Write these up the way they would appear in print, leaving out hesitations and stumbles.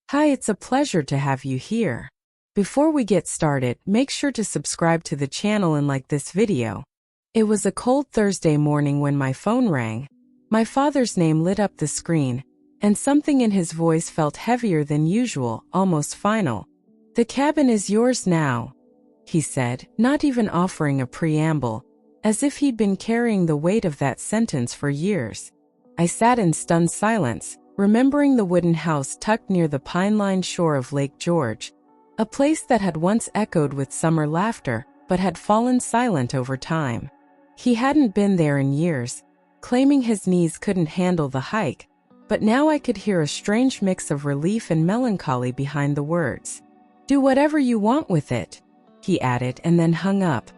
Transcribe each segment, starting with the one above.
Hi, it's a pleasure to have you here. Before we get started, make sure to subscribe to the channel and like this video. It was a cold Thursday morning when my phone rang. My father's name lit up the screen, and something in his voice felt heavier than usual, almost final. "The cabin is yours now," he said, not even offering a preamble, as if he'd been carrying the weight of that sentence for years. I sat in stunned silence, remembering the wooden house tucked near the pine-lined shore of Lake George, a place that had once echoed with summer laughter but had fallen silent over time. He hadn't been there in years, claiming his knees couldn't handle the hike, but now I could hear a strange mix of relief and melancholy behind the words. "Do whatever you want with it," he added and then hung up.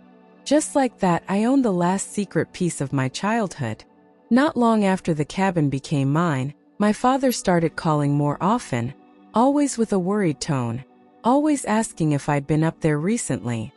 Just like that, I owned the last secret piece of my childhood. Not long after the cabin became mine, my father started calling more often, always with a worried tone, always asking if I'd been up there recently.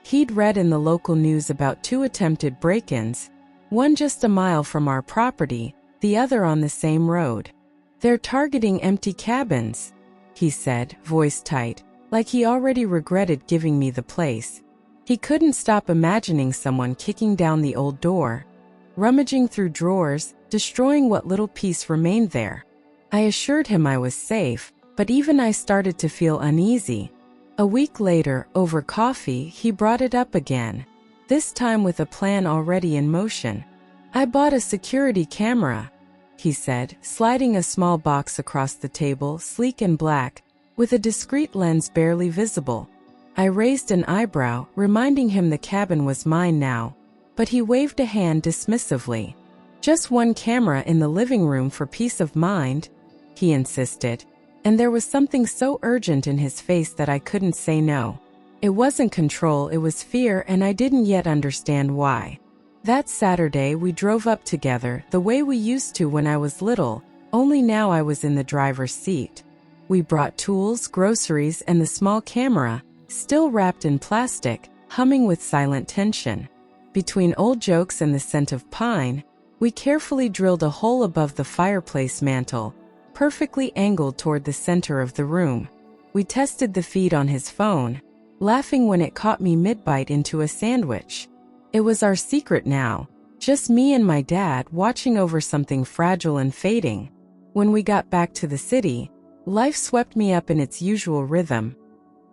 He'd read in the local news about 2 attempted break-ins, one just a mile from our property, the other on the same road. "They're targeting empty cabins," he said, voice tight, like he already regretted giving me the place. He couldn't stop imagining someone kicking down the old door, rummaging through drawers, destroying what little piece remained there. I assured him I was safe, but even I started to feel uneasy. A week later, over coffee, he brought it up again, this time with a plan already in motion. "I bought a security camera," he said, sliding a small box across the table, sleek and black, with a discreet lens barely visible. I raised an eyebrow, reminding him the cabin was mine now, but he waved a hand dismissively. "Just one camera in the living room for peace of mind," he insisted, and there was something so urgent in his face that I couldn't say no. It wasn't control, it was fear, and I didn't yet understand why. That Saturday we drove up together, the way we used to when I was little, only now I was in the driver's seat. We brought tools, groceries, and the small camera, still wrapped in plastic, humming with silent tension. Between old jokes and the scent of pine, we carefully drilled a hole above the fireplace mantel, perfectly angled toward the center of the room. We tested the feed on his phone, laughing when it caught me mid-bite into a sandwich. It was our secret now, just me and my dad watching over something fragile and fading. When we got back to the city, life swept me up in its usual rhythm.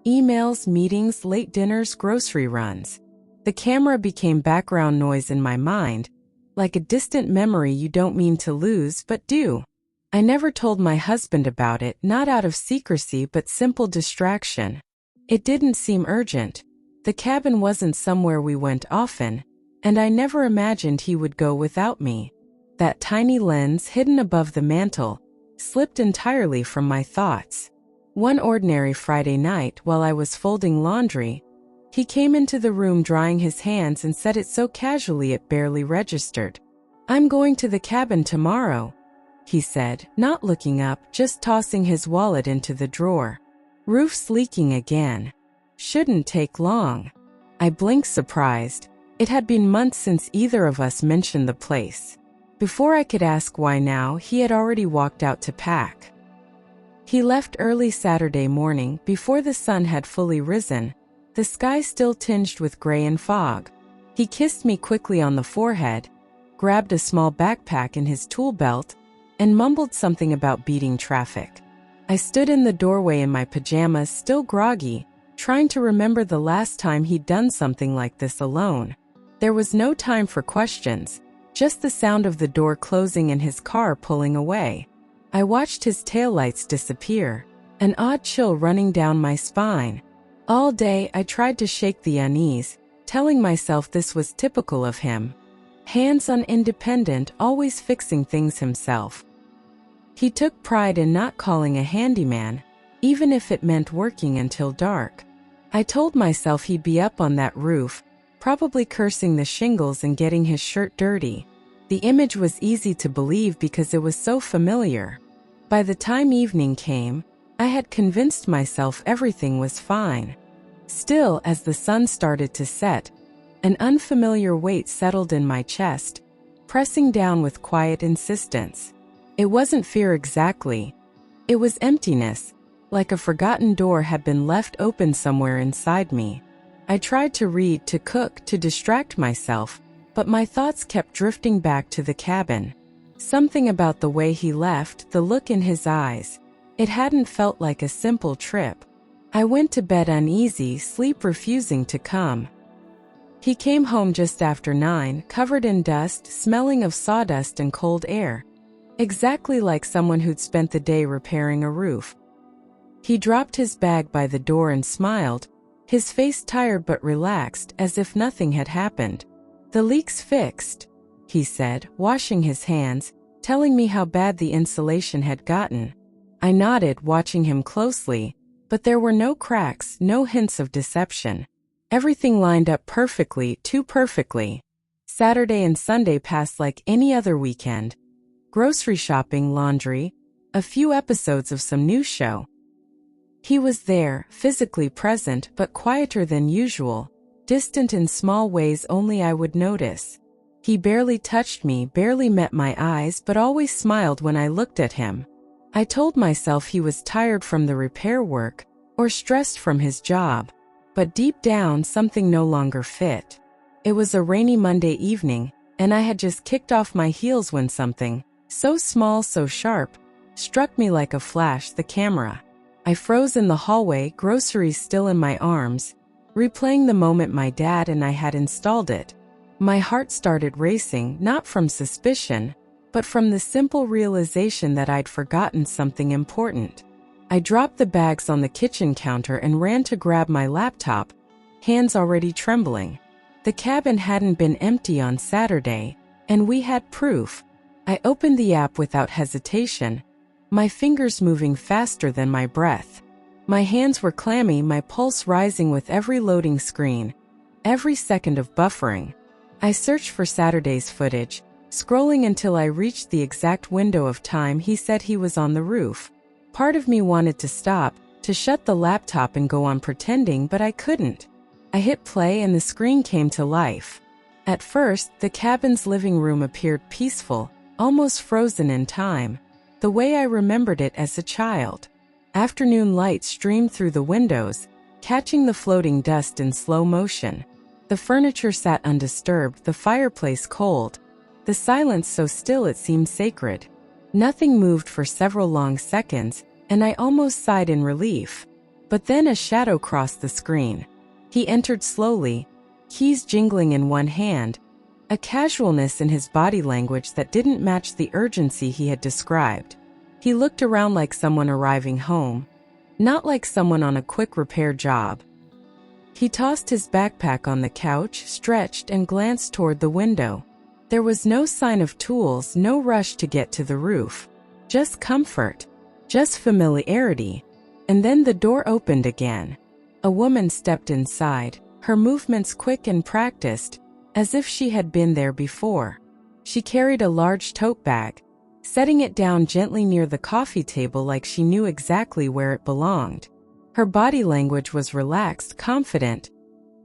Emails, meetings, late dinners, grocery runs. The camera became background noise in my mind, like a distant memory you don't mean to lose but do. I never told my husband about it, not out of secrecy but simple distraction. It didn't seem urgent. The cabin wasn't somewhere we went often, and I never imagined he would go without me. That tiny lens hidden above the mantel slipped entirely from my thoughts. One ordinary Friday night, while I was folding laundry, he came into the room drying his hands and said it so casually it barely registered. "I'm going to the cabin tomorrow," he said, not looking up, just tossing his wallet into the drawer. "Roof's leaking again. Shouldn't take long." I blinked, surprised. It had been months since either of us mentioned the place. Before I could ask why now, he had already walked out to pack. He left early Saturday morning, before the sun had fully risen, the sky still tinged with gray and fog. He kissed me quickly on the forehead, grabbed a small backpack in his tool belt, and mumbled something about beating traffic. I stood in the doorway in my pajamas, still groggy, trying to remember the last time he'd done something like this alone. There was no time for questions, just the sound of the door closing and his car pulling away. I watched his taillights disappear, an odd chill running down my spine. All day I tried to shake the unease, telling myself this was typical of him. Hands-on, independent, always fixing things himself. He took pride in not calling a handyman, even if it meant working until dark. I told myself he'd be up on that roof, probably cursing the shingles and getting his shirt dirty. The image was easy to believe because it was so familiar. By the time evening came, I had convinced myself everything was fine. Still, as the sun started to set, an unfamiliar weight settled in my chest, pressing down with quiet insistence. It wasn't fear exactly. It was emptiness, like a forgotten door had been left open somewhere inside me. I tried to read, to cook, to distract myself, but my thoughts kept drifting back to the cabin. Something about the way he left, the look in his eyes. It hadn't felt like a simple trip. I went to bed uneasy, sleep refusing to come. He came home just after 9, covered in dust, smelling of sawdust and cold air. Exactly like someone who'd spent the day repairing a roof. He dropped his bag by the door and smiled, his face tired but relaxed, as if nothing had happened. "The leak's fixed," he said, washing his hands, telling me how bad the insulation had gotten. I nodded, watching him closely, but there were no cracks, no hints of deception. Everything lined up perfectly, too perfectly. Saturday and Sunday passed like any other weekend. Grocery shopping, laundry, a few episodes of some new show. He was there, physically present, but quieter than usual, distant in small ways only I would notice. He barely touched me, barely met my eyes, but always smiled when I looked at him. I told myself he was tired from the repair work, or stressed from his job. But deep down, something no longer fit. It was a rainy Monday evening, and I had just kicked off my heels when something, so small, so sharp, struck me like a flash, the camera. I froze in the hallway, groceries still in my arms, replaying the moment my dad and I had installed it. My heart started racing, not from suspicion, but from the simple realization that I'd forgotten something important. I dropped the bags on the kitchen counter and ran to grab my laptop, hands already trembling. The cabin hadn't been empty on Saturday, and we had proof. I opened the app without hesitation, my fingers moving faster than my breath. My hands were clammy, my pulse rising with every loading screen, every second of buffering. I searched for Saturday's footage, scrolling until I reached the exact window of time he said he was on the roof. Part of me wanted to stop, to shut the laptop and go on pretending, but I couldn't. I hit play and the screen came to life. At first, the cabin's living room appeared peaceful, almost frozen in time, the way I remembered it as a child. Afternoon light streamed through the windows, catching the floating dust in slow motion. The furniture sat undisturbed, the fireplace cold, the silence so still it seemed sacred. Nothing moved for several long seconds, and I almost sighed in relief. But then a shadow crossed the screen. He entered slowly, keys jingling in one hand, a casualness in his body language that didn't match the urgency he had described. He looked around like someone arriving home, not like someone on a quick repair job. He tossed his backpack on the couch, stretched, and glanced toward the window. There was no sign of tools, no rush to get to the roof. Just comfort. Just familiarity. And then the door opened again. A woman stepped inside, her movements quick and practiced, as if she had been there before. She carried a large tote bag, setting it down gently near the coffee table like she knew exactly where it belonged. Her body language was relaxed, confident.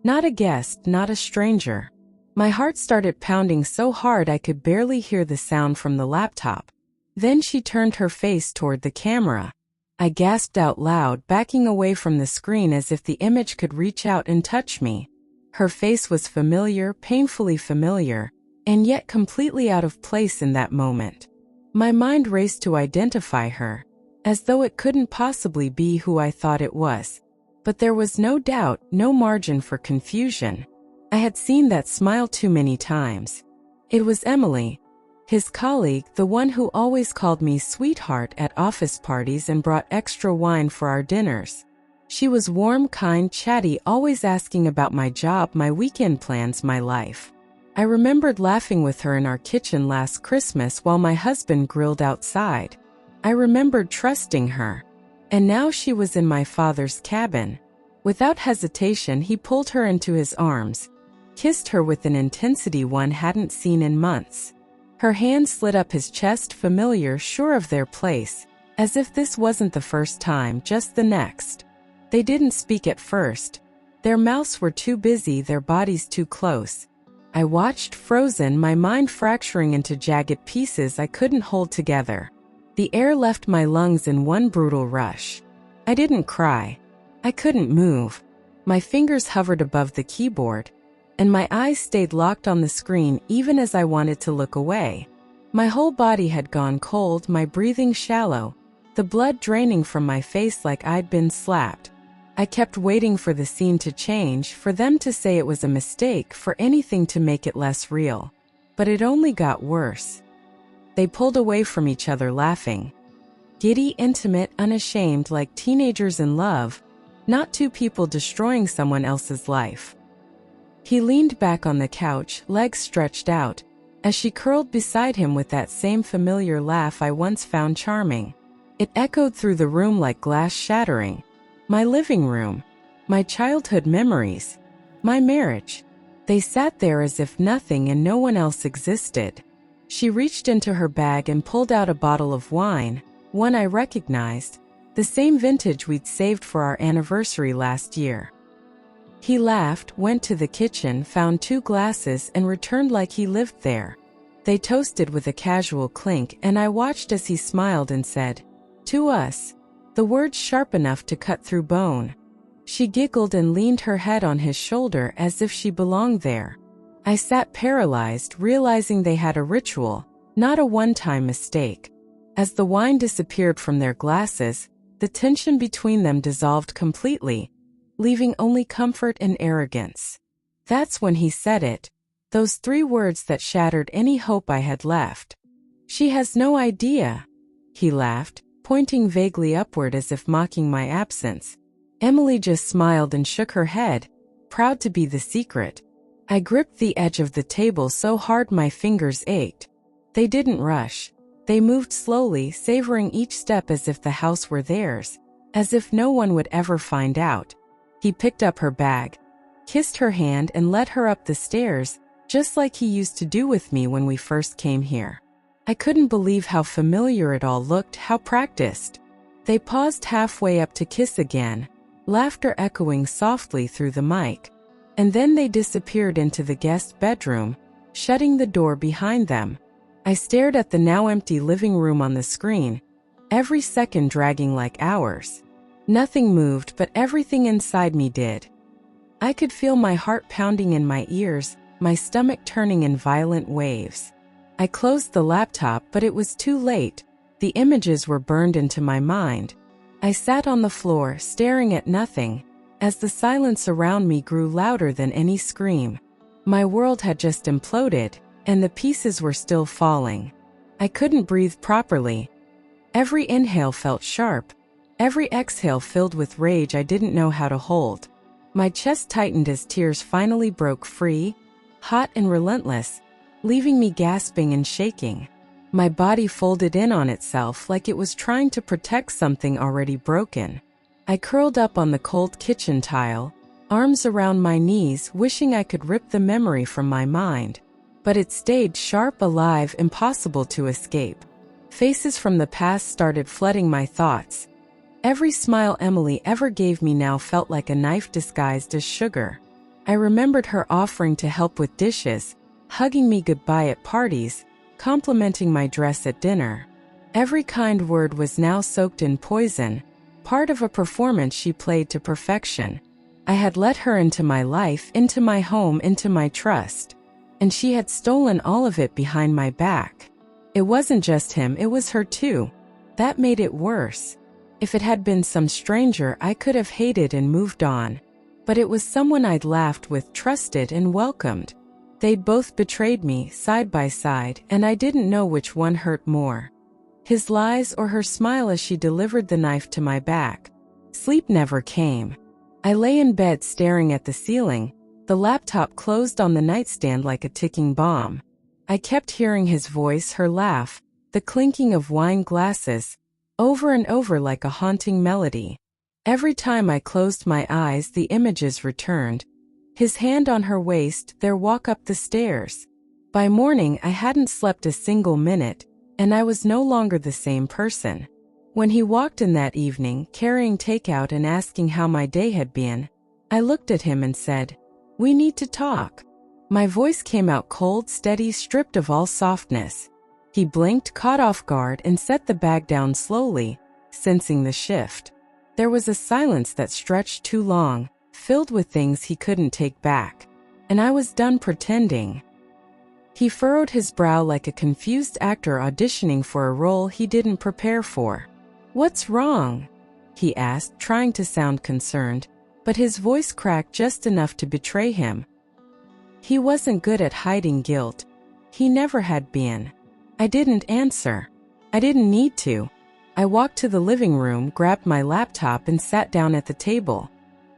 Not a guest, not a stranger. My heart started pounding so hard I could barely hear the sound from the laptop. Then she turned her face toward the camera. I gasped out loud, backing away from the screen as if the image could reach out and touch me. Her face was familiar, painfully familiar, and yet completely out of place in that moment. My mind raced to identify her, as though it couldn't possibly be who I thought it was. But there was no doubt, no margin for confusion. I had seen that smile too many times. It was Emily, his colleague, the one who always called me sweetheart at office parties and brought extra wine for our dinners. She was warm, kind, chatty, always asking about my job, my weekend plans, my life. I remembered laughing with her in our kitchen last Christmas while my husband grilled outside. I remembered trusting her. And now she was in my father's cabin. Without hesitation, he pulled her into his arms, kissed her with an intensity one hadn't seen in months. Her hands slid up his chest, familiar, sure of their place, as if this wasn't the first time, just the next. They didn't speak at first. Their mouths were too busy, their bodies too close. I watched, frozen, my mind fracturing into jagged pieces I couldn't hold together. The air left my lungs in one brutal rush. I didn't cry. I couldn't move. My fingers hovered above the keyboard, and my eyes stayed locked on the screen even as I wanted to look away. My whole body had gone cold, my breathing shallow, the blood draining from my face like I'd been slapped. I kept waiting for the scene to change, for them to say it was a mistake, for anything to make it less real. But it only got worse. They pulled away from each other laughing. Giddy, intimate, unashamed, like teenagers in love, not two people destroying someone else's life. He leaned back on the couch, legs stretched out, as she curled beside him with that same familiar laugh I once found charming. It echoed through the room like glass shattering. My living room, my childhood memories, my marriage. They sat there as if nothing and no one else existed. She reached into her bag and pulled out a bottle of wine, one I recognized, the same vintage we'd saved for our anniversary last year. He laughed, went to the kitchen, found 2 glasses, and returned like he lived there. They toasted with a casual clink, and I watched as he smiled and said, "To us," the words sharp enough to cut through bone. She giggled and leaned her head on his shoulder as if she belonged there. I sat paralyzed, realizing they had a ritual, not a one-time mistake. As the wine disappeared from their glasses, the tension between them dissolved completely, leaving only comfort and arrogance. That's when he said it, those 3 words that shattered any hope I had left. "She has no idea," he laughed, pointing vaguely upward as if mocking my absence. Emily just smiled and shook her head, proud to be the secret. I gripped the edge of the table so hard my fingers ached. They didn't rush. They moved slowly, savoring each step as if the house were theirs, as if no one would ever find out. He picked up her bag, kissed her hand, and led her up the stairs, just like he used to do with me when we first came here. I couldn't believe how familiar it all looked, how practiced. They paused halfway up to kiss again, laughter echoing softly through the mic. And then they disappeared into the guest bedroom, shutting the door behind them. I stared at the now empty living room on the screen, every second dragging like hours. Nothing moved, but everything inside me did. I could feel my heart pounding in my ears, my stomach turning in violent waves. I closed the laptop, but it was too late. The images were burned into my mind. I sat on the floor, staring at nothing, as the silence around me grew louder than any scream. My world had just imploded, and the pieces were still falling. I couldn't breathe properly. Every inhale felt sharp, every exhale filled with rage I didn't know how to hold. My chest tightened as tears finally broke free, hot and relentless, leaving me gasping and shaking. My body folded in on itself like it was trying to protect something already broken. I curled up on the cold kitchen tile, arms around my knees, wishing I could rip the memory from my mind. But it stayed sharp, alive, impossible to escape. Faces from the past started flooding my thoughts. Every smile Emily ever gave me now felt like a knife disguised as sugar. I remembered her offering to help with dishes, hugging me goodbye at parties, complimenting my dress at dinner. Every kind word was now soaked in poison, part of a performance she played to perfection. I had let her into my life, into my home, into my trust, and she had stolen all of it behind my back. It wasn't just him, it was her too. That made it worse. If it had been some stranger, I could have hated and moved on. But it was someone I'd laughed with, trusted, and welcomed. They'd both betrayed me, side by side, and I didn't know which one hurt more. His lies or her smile as she delivered the knife to my back. Sleep never came. I lay in bed staring at the ceiling, the laptop closed on the nightstand like a ticking bomb. I kept hearing his voice, her laugh, the clinking of wine glasses, over and over like a haunting melody. Every time I closed my eyes, the images returned. His hand on her waist, their walk up the stairs. By morning, I hadn't slept a single minute, and I was no longer the same person. When he walked in that evening, carrying takeout and asking how my day had been, I looked at him and said, "We need to talk." My voice came out cold, steady, stripped of all softness. He blinked, caught off guard, and set the bag down slowly, sensing the shift. There was a silence that stretched too long, filled with things he couldn't take back. And I was done pretending. He furrowed his brow like a confused actor auditioning for a role he didn't prepare for. "What's wrong?" he asked, trying to sound concerned, but his voice cracked just enough to betray him. He wasn't good at hiding guilt. He never had been. I didn't answer. I didn't need to. I walked to the living room, grabbed my laptop, and sat down at the table.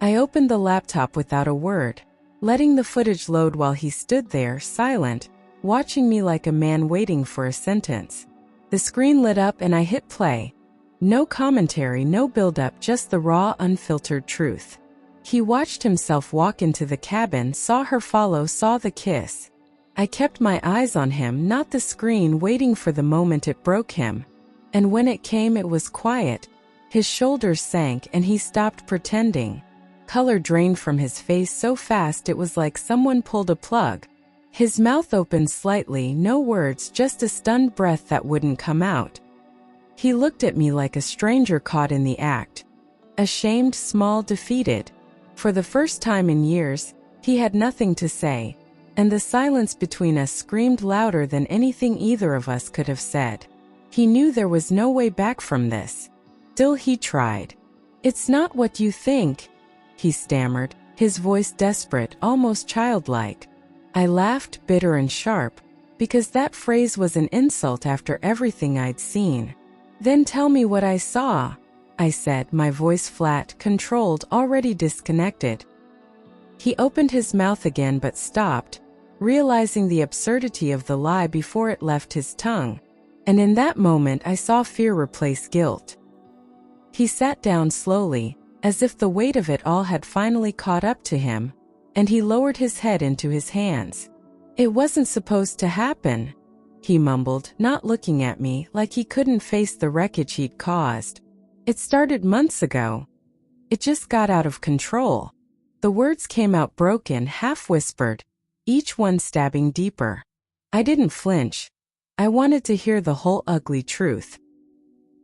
I opened the laptop without a word, letting the footage load while he stood there, silent, watching me like a man waiting for a sentence. The screen lit up and I hit play. No commentary, no build-up, just the raw, unfiltered truth. He watched himself walk into the cabin, saw her follow, saw the kiss. I kept my eyes on him, not the screen, waiting for the moment it broke him. And when it came, it was quiet. His shoulders sank and he stopped pretending. Color drained from his face so fast it was like someone pulled a plug. His mouth opened slightly, no words, just a stunned breath that wouldn't come out. He looked at me like a stranger caught in the act. Ashamed, small, defeated. For the first time in years, he had nothing to say, and the silence between us screamed louder than anything either of us could have said. He knew there was no way back from this. Still he tried. "It's not what you think," he stammered, his voice desperate, almost childlike. I laughed, bitter and sharp, because that phrase was an insult after everything I'd seen. "Then tell me what I saw," I said, my voice flat, controlled, already disconnected. He opened his mouth again but stopped, realizing the absurdity of the lie before it left his tongue. And in that moment I saw fear replace guilt. He sat down slowly, as if the weight of it all had finally caught up to him, and he lowered his head into his hands. "It wasn't supposed to happen," he mumbled, not looking at me, like he couldn't face the wreckage he'd caused. "It started months ago. It just got out of control." The words came out broken, half-whispered, each one stabbing deeper. I didn't flinch. I wanted to hear the whole ugly truth.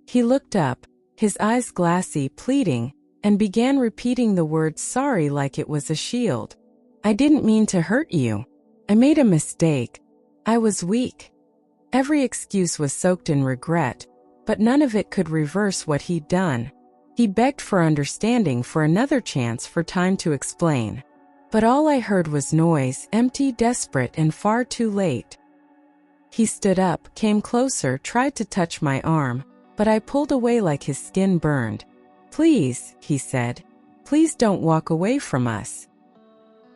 He looked up, his eyes glassy, pleading, and began repeating the word sorry like it was a shield. "I didn't mean to hurt you. I made a mistake. I was weak." Every excuse was soaked in regret, but none of it could reverse what he'd done. He begged for understanding, for another chance, for time to explain. But all I heard was noise, empty, desperate, and far too late. He stood up, came closer, tried to touch my arm, but I pulled away like his skin burned. "Please," he said, "please don't walk away from us."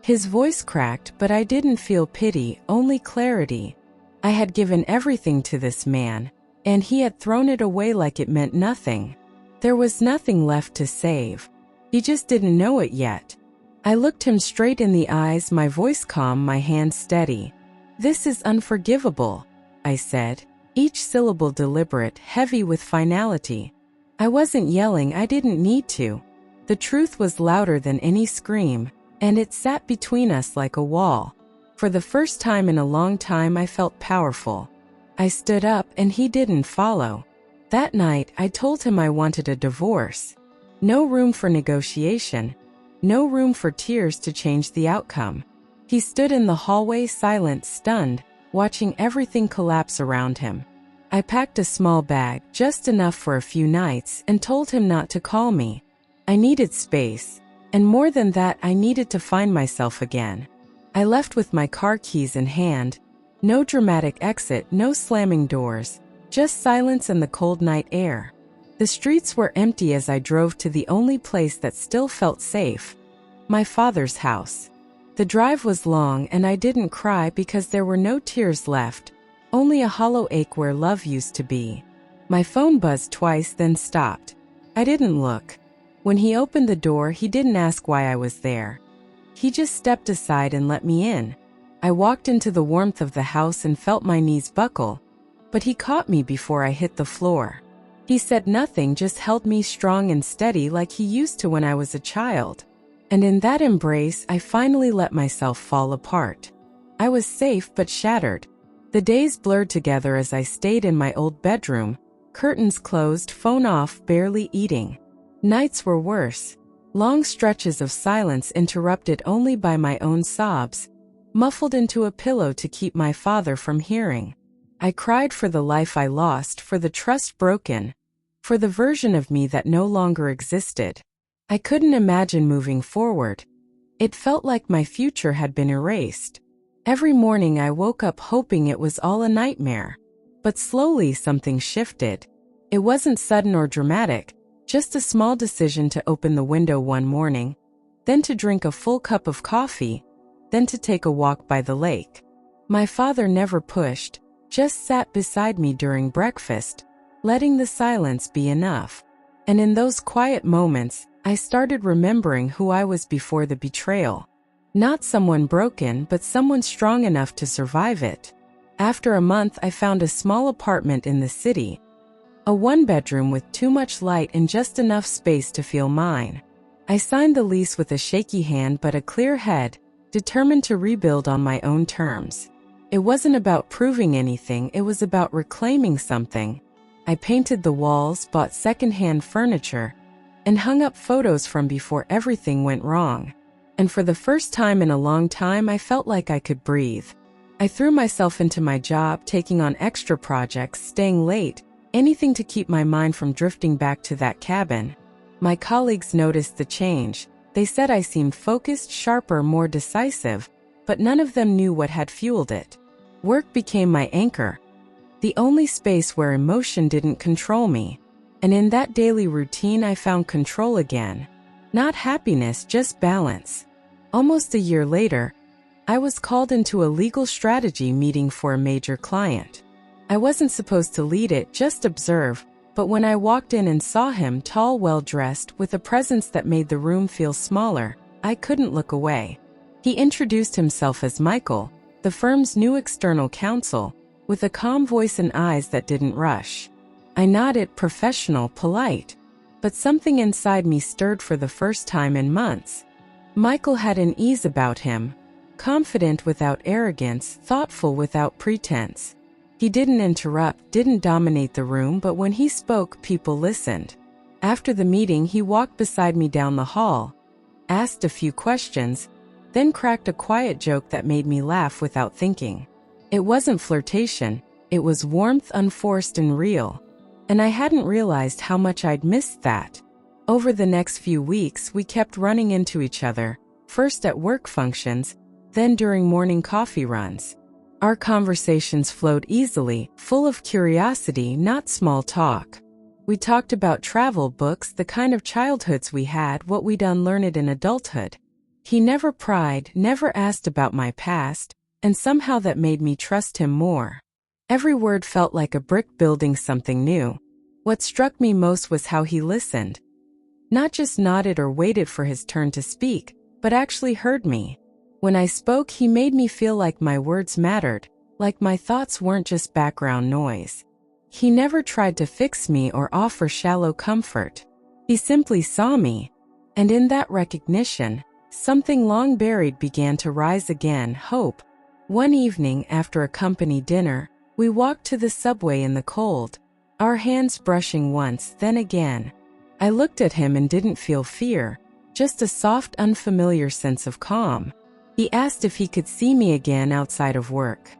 His voice cracked, but I didn't feel pity, only clarity. I had given everything to this man, and he had thrown it away like it meant nothing. There was nothing left to save. He just didn't know it yet. I looked him straight in the eyes, my voice calm, my hand steady. "This is unforgivable," I said, each syllable deliberate, heavy with finality. I wasn't yelling, I didn't need to. The truth was louder than any scream, and it sat between us like a wall. For the first time in a long time I felt powerful. I stood up and he didn't follow. That night I told him I wanted a divorce. No room for negotiation. No room for tears to change the outcome. He stood in the hallway, silent, stunned, watching everything collapse around him. I packed a small bag, just enough for a few nights, and told him not to call me. I needed space, and more than that, I needed to find myself again. I left with my car keys in hand. No dramatic exit, no slamming doors, just silence and the cold night air. The streets were empty as I drove to the only place that still felt safe, my father's house. The drive was long and I didn't cry because there were no tears left, only a hollow ache where love used to be. My phone buzzed twice, then stopped. I didn't look. When he opened the door, he didn't ask why I was there. He just stepped aside and let me in. I walked into the warmth of the house and felt my knees buckle, but he caught me before I hit the floor. He said nothing, just held me strong and steady like he used to when I was a child. And in that embrace, I finally let myself fall apart. I was safe but shattered. The days blurred together as I stayed in my old bedroom, curtains closed, phone off, barely eating. Nights were worse. Long stretches of silence interrupted only by my own sobs, muffled into a pillow to keep my father from hearing. I cried for the life I lost, for the trust broken, for the version of me that no longer existed. I couldn't imagine moving forward. It felt like my future had been erased. Every morning I woke up hoping it was all a nightmare. But slowly something shifted. It wasn't sudden or dramatic, just a small decision to open the window one morning, then to drink a full cup of coffee, then to take a walk by the lake. My father never pushed, just sat beside me during breakfast, letting the silence be enough. And in those quiet moments, I started remembering who I was before the betrayal. Not someone broken, but someone strong enough to survive it. After a month, I found a small apartment in the city. A one-bedroom with too much light and just enough space to feel mine. I signed the lease with a shaky hand but a clear head, determined to rebuild on my own terms. It wasn't about proving anything, it was about reclaiming something. I painted the walls, bought second-hand furniture, and hung up photos from before everything went wrong. And for the first time in a long time, I felt like I could breathe. I threw myself into my job, taking on extra projects, staying late, anything to keep my mind from drifting back to that cabin. My colleagues noticed the change. They said I seemed focused, sharper, more decisive, but none of them knew what had fueled it. Work became my anchor, the only space where emotion didn't control me. And in that daily routine, I found control again. Not happiness, just balance. Almost a year later, I was called into a legal strategy meeting for a major client. I wasn't supposed to lead it, just observe, but when I walked in and saw him, tall, well-dressed, with a presence that made the room feel smaller, I couldn't look away. He introduced himself as Michael, the firm's new external counsel, with a calm voice and eyes that didn't rush. I nodded, professional, polite, but something inside me stirred for the first time in months. Michael had an ease about him, confident without arrogance, thoughtful without pretense. He didn't interrupt, didn't dominate the room, but when he spoke, people listened. After the meeting, he walked beside me down the hall, asked a few questions, then cracked a quiet joke that made me laugh without thinking. It wasn't flirtation, it was warmth, unforced and real. And I hadn't realized how much I'd missed that. Over the next few weeks, we kept running into each other, first at work functions, then during morning coffee runs. Our conversations flowed easily, full of curiosity, not small talk. We talked about travel, books, the kind of childhoods we had, what we'd unlearned in adulthood. He never pried, never asked about my past, and somehow that made me trust him more. Every word felt like a brick building something new. What struck me most was how he listened. Not just nodded or waited for his turn to speak, but actually heard me. When I spoke, he made me feel like my words mattered, like my thoughts weren't just background noise. He never tried to fix me or offer shallow comfort. He simply saw me, and in that recognition, something long buried began to rise again, hope. One evening after a company dinner, we walked to the subway in the cold, our hands brushing once, then again. I looked at him and didn't feel fear, just a soft, unfamiliar sense of calm. He asked if he could see me again outside of work.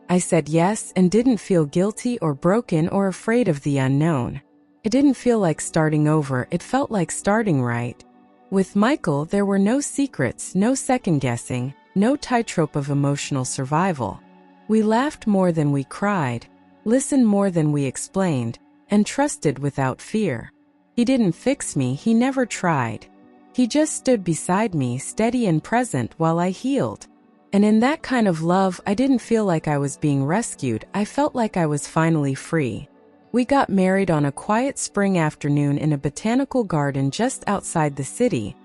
I said yes and didn't feel guilty or broken or afraid of the unknown. It didn't feel like starting over, it felt like starting right. With Michael, there were no secrets, no second-guessing, no tightrope of emotional survival. We laughed more than we cried, listened more than we explained, and trusted without fear. He didn't fix me, he never tried. He just stood beside me, steady and present, while I healed. And in that kind of love, I didn't feel like I was being rescued, I felt like I was finally free. We got married on a quiet spring afternoon in a botanical garden just outside the city,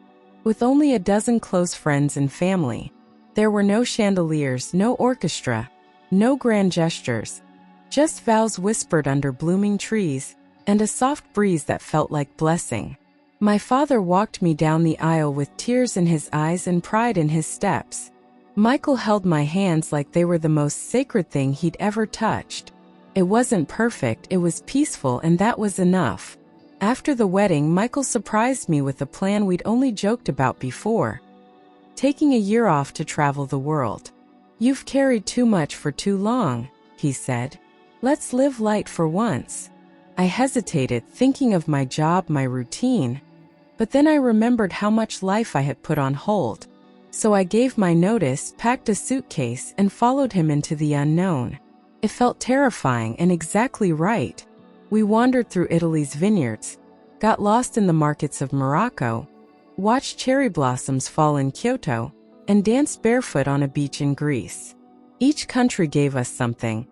with only a dozen close friends and family. There were no chandeliers, no orchestra, no grand gestures, just vows whispered under blooming trees, and a soft breeze that felt like blessing. My father walked me down the aisle with tears in his eyes and pride in his steps. Michael held my hands like they were the most sacred thing he'd ever touched. It wasn't perfect, it was peaceful, and that was enough. After the wedding, Michael surprised me with a plan we'd only joked about before. Taking a year off to travel the world. "You've carried too much for too long," he said. "Let's live light for once." I hesitated, thinking of my job, my routine. But then I remembered how much life I had put on hold. So I gave my notice, packed a suitcase, and followed him into the unknown. It felt terrifying and exactly right. We wandered through Italy's vineyards, got lost in the markets of Morocco, watched cherry blossoms fall in Kyoto, and danced barefoot on a beach in Greece. Each country gave us something.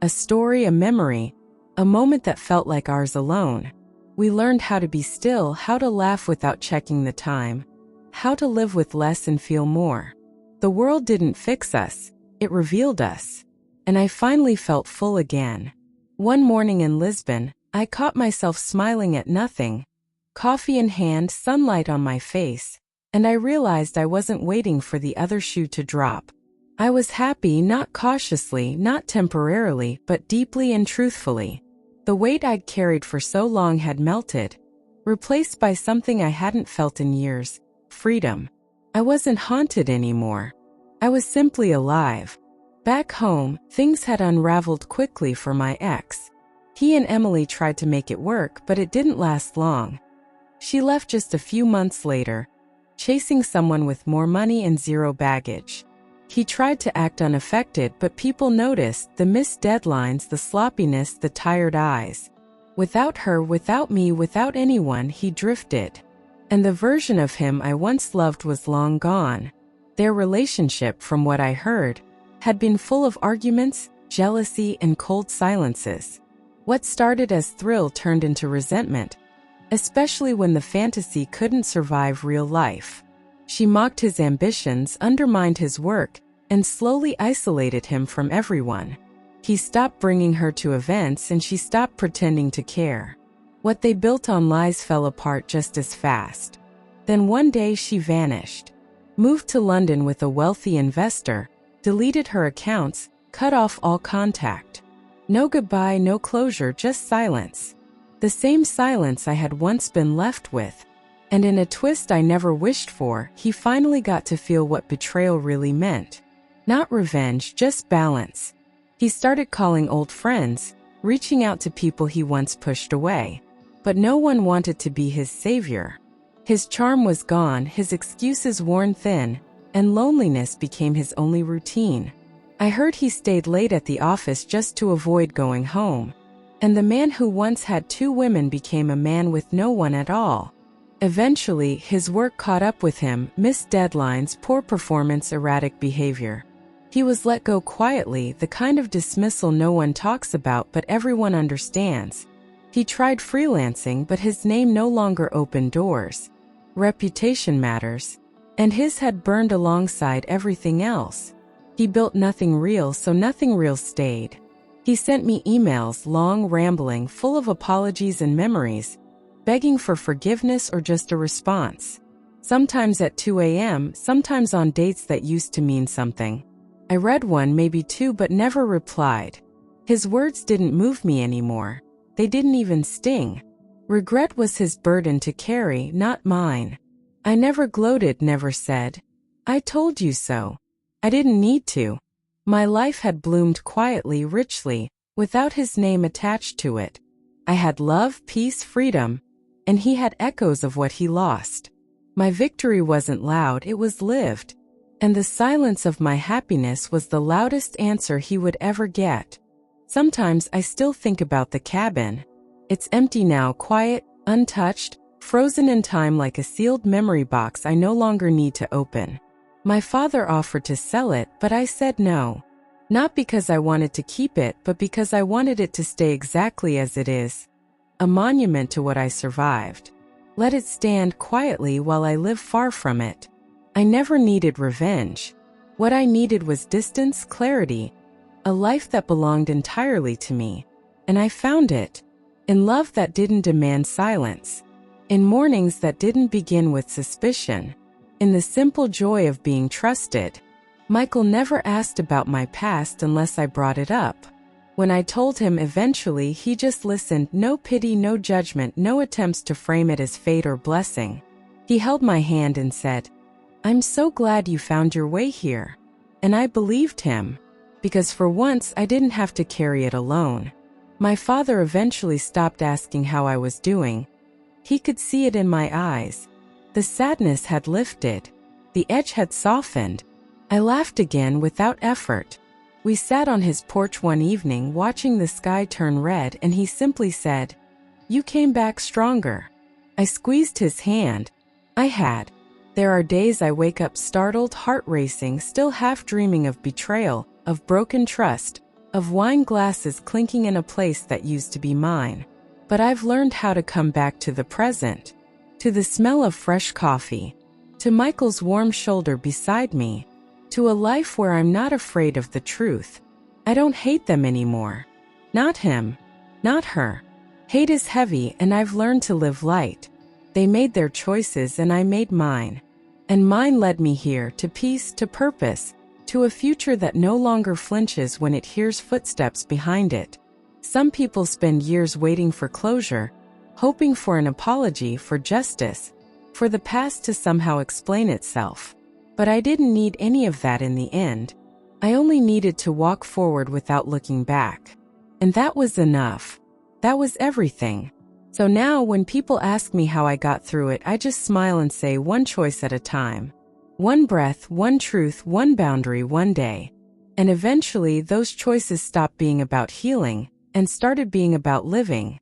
A story, a memory, a moment that felt like ours alone. We learned how to be still, how to laugh without checking the time, how to live with less and feel more. The world didn't fix us, it revealed us. And I finally felt full again. One morning in Lisbon, I caught myself smiling at nothing. Coffee in hand, sunlight on my face, and I realized I wasn't waiting for the other shoe to drop. I was happy, not cautiously, not temporarily, but deeply and truthfully. The weight I'd carried for so long had melted, replaced by something I hadn't felt in years: freedom. I wasn't haunted anymore. I was simply alive. Back home, things had unraveled quickly for my ex. He and Emily tried to make it work, but it didn't last long. She left just a few months later, chasing someone with more money and zero baggage. He tried to act unaffected, but people noticed the missed deadlines, the sloppiness, the tired eyes. Without her, without me, without anyone, he drifted. And the version of him I once loved was long gone. Their relationship, from what I heard, had been full of arguments, jealousy, and cold silences. What started as thrill turned into resentment, especially when the fantasy couldn't survive real life. She mocked his ambitions, undermined his work, and slowly isolated him from everyone. He stopped bringing her to events, and she stopped pretending to care. What they built on lies fell apart just as fast. Then one day she vanished, moved to London with a wealthy investor, deleted her accounts, cut off all contact. No goodbye, no closure, just silence. The same silence I had once been left with. And in a twist I never wished for, he finally got to feel what betrayal really meant. Not revenge, just balance. He started calling old friends, reaching out to people he once pushed away. But no one wanted to be his savior. His charm was gone, his excuses worn thin, and loneliness became his only routine. I heard he stayed late at the office just to avoid going home. And the man who once had 2 women became a man with no one at all. Eventually, his work caught up with him: missed deadlines, poor performance, erratic behavior. He was let go quietly, the kind of dismissal no one talks about but everyone understands. He tried freelancing, but his name no longer opened doors. Reputation matters. And his had burned alongside everything else. He built nothing real, so nothing real stayed. He sent me emails, long, rambling, full of apologies and memories, begging for forgiveness or just a response. Sometimes at 2 a.m., sometimes on dates that used to mean something. I read one, maybe 2, but never replied. His words didn't move me anymore. They didn't even sting. Regret was his burden to carry, not mine. I never gloated, never said, "I told you so." I didn't need to. My life had bloomed quietly, richly, without his name attached to it. I had love, peace, freedom, and he had echoes of what he lost. My victory wasn't loud, it was lived. And the silence of my happiness was the loudest answer he would ever get. Sometimes I still think about the cabin. It's empty now, quiet, untouched, frozen in time like a sealed memory box I no longer need to open. My father offered to sell it, but I said no. Not because I wanted to keep it, but because I wanted it to stay exactly as it is. A monument to what I survived. Let it stand quietly while I live far from it. I never needed revenge. What I needed was distance, clarity, a life that belonged entirely to me. And I found it. In love that didn't demand silence. In mornings that didn't begin with suspicion. In the simple joy of being trusted. Michael never asked about my past unless I brought it up. When I told him eventually, he just listened, no pity, no judgment, no attempts to frame it as fate or blessing. He held my hand and said, "I'm so glad you found your way here." And I believed him, because for once I didn't have to carry it alone. My father eventually stopped asking how I was doing. He could see it in my eyes. The sadness had lifted. The edge had softened. I laughed again without effort. We sat on his porch one evening watching the sky turn red, and he simply said, "You came back stronger." I squeezed his hand. I had. There are days I wake up startled, heart racing, still half dreaming of betrayal, of broken trust, of wine glasses clinking in a place that used to be mine. But I've learned how to come back to the present, to the smell of fresh coffee, to Michael's warm shoulder beside me, to a life where I'm not afraid of the truth. I don't hate them anymore. Not him. Not her. Hate is heavy, and I've learned to live light. They made their choices and I made mine. And mine led me here, to peace, to purpose, to a future that no longer flinches when it hears footsteps behind it. Some people spend years waiting for closure, hoping for an apology, for justice, for the past to somehow explain itself. But I didn't need any of that in the end. I only needed to walk forward without looking back. And that was enough. That was everything. So now when people ask me how I got through it, I just smile and say, one choice at a time. One breath, one truth, one boundary, one day. And eventually those choices stopped being about healing and started being about living.